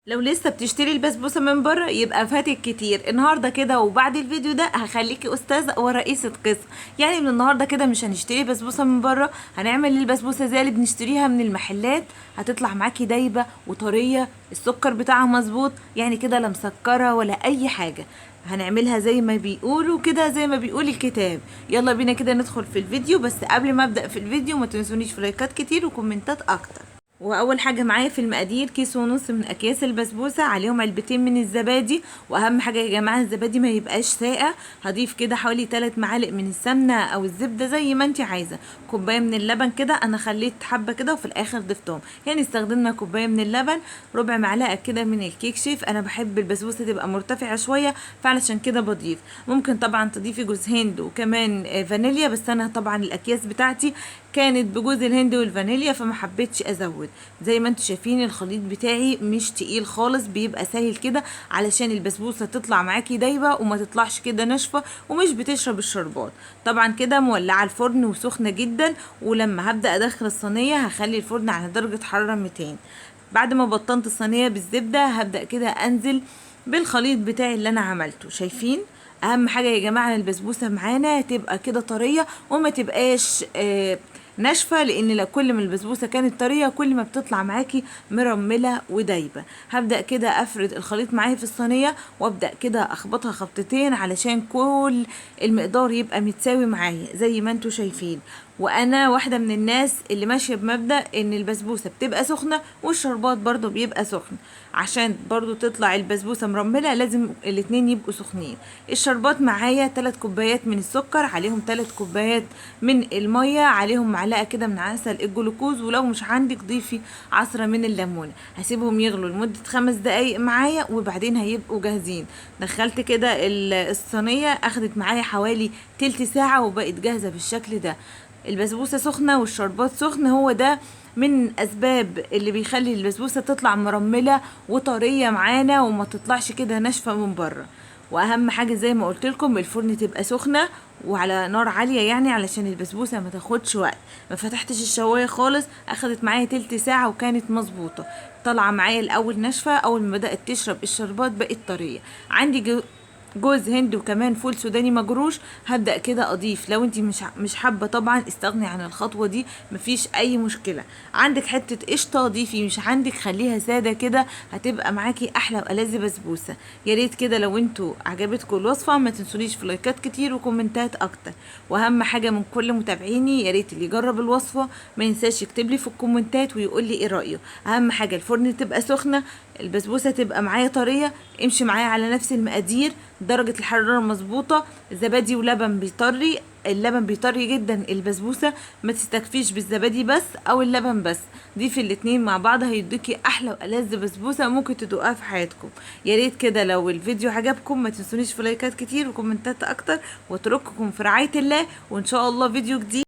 لو لسه بتشتري البسبوسه من بره يبقى فاتك كتير. النهارده كده وبعد الفيديو ده هخليكي استاذه ورئيسه قسم. يعني من النهارده كده مش هنشتري بسبوسه من بره، هنعمل البسبوسه زي اللي بنشتريها من المحلات. هتطلع معاكي دايبه وطريه، السكر بتاعها مظبوط، يعني كده لا مسكره ولا اي حاجه. هنعملها زي ما بيقولوا كده، زي ما بيقول الكتاب. يلا بينا كده ندخل في الفيديو، بس قبل ما ابدا في الفيديو ما تنسونيش في لايكات كتير وكومنتات اكتر. واول حاجه معايا في المقادير كيس ونص من اكياس البسبوسه، عليهم علبتين من الزبادي. واهم حاجه يا جماعه الزبادي ما يبقاش ساقع. هضيف كده حوالي 3 معالق من السمنه او الزبده زي ما انت عايزه. كوبايه من اللبن كده، انا خليت حبه كده وفي الاخر ضفتهم. يعني استخدمنا كوبايه من اللبن، ربع معلقه كده من الكيك شيف. انا بحب البسبوسه تبقى مرتفعه شويه فعلشان كده بضيف. ممكن طبعا تضيفي جوز هند وكمان فانيليا، بس انا طبعا الاكياس بتاعتي كانت بجوز الهند والفانيليا فما حبيتش ازود. زي ما انتم شايفين الخليط بتاعي مش تقيل خالص، بيبقى سهل كده علشان البسبوسه تطلع معاكي دايبه وما تطلعش كده ناشفه ومش بتشرب الشربات. طبعا كده مولعه الفرن وسخنه جدا، ولما هبدا ادخل الصينيه هخلي الفرن على درجه حراره 200. بعد ما بطنت الصينيه بالزبده هبدا كده انزل بالخليط بتاعي اللي انا عملته. شايفين؟ اهم حاجه يا جماعه البسبوسه معانا تبقى كده طريه وما تبقاش ناشفه، لان لو كل ما البسبوسه كانت طريه كل ما بتطلع معاكي مرمله ودايبه. هبدا كده افرد الخليط معايا في الصينيه وابدا كده اخبطها خبطتين علشان كل المقدار يبقى متساوي معايا زي ما انتوا شايفين. وانا واحده من الناس اللي ماشيه بمبدا ان البسبوسه بتبقى سخنه والشربات برضو بيبقى سخن. عشان برضو تطلع البسبوسه مرمله لازم الاتنين يبقوا سخنين. الشربات معايا 3 كوبايات من السكر، عليهم 3 كوبايات من الميه، عليهم معلقه كده من عسل الجلوكوز، ولو مش عندك ضيفي عصره من الليمون. هسيبهم يغلوا لمده 5 دقايق معايا وبعدين هيبقوا جاهزين. دخلت كده الصينيه، اخدت معايا حوالي تلت ساعه وبقت جاهزه بالشكل ده. البسبوسه سخنه والشربات سخن، هو ده من اسباب اللي بيخلي البسبوسه تطلع مرمله وطريه معانا وما تطلعش كده ناشفه من بره. واهم حاجه زي ما قلت لكم الفرن تبقى سخنه وعلى نار عاليه، يعني علشان البسبوسه ما تاخدش وقت. ما فتحتش الشوايه خالص، اخدت معايا تلت ساعه وكانت مظبوطه. طالعه معايا الاول ناشفه، اول ما بدات تشرب الشربات بقت طريه. عندي جوز هند وكمان فول سوداني مجروش. هبدا كده اضيف، لو انت مش حابه طبعا استغني عن الخطوه دي، مفيش اي مشكله. عندك حته قشطه ضيفي، مش عندك خليها ساده كده، هتبقى معاكي احلى والذ بسبوسه. يا ريت كده لو انتوا عجبتكم الوصفه ما تنسونيش في لايكات كتير وكومنتات اكتر. واهم حاجه من كل متابعيني، يا ريت اللي يجرب الوصفه ما ينساش يكتب لي في الكومنتات ويقول لي ايه رايه. اهم حاجه الفرن تبقى سخنه، البسبوسه تبقى معايا طريه. امشي معايا على نفس المقادير، درجة الحرارة مظبوطة، زبادي ولبن بيطري. اللبن بيطري جدا البسبوسة، ما تستكفيش بالزبادي بس او اللبن بس، ضيفي الاتنين مع بعض هيدوكي احلى والذ بسبوسة ممكن تدوقها في حياتكم. يا ريت كده لو الفيديو عجبكم ما تنسونيش في لايكات كتير وكومنتات اكتر، واترككم في رعاية الله، وان شاء الله فيديو جديد.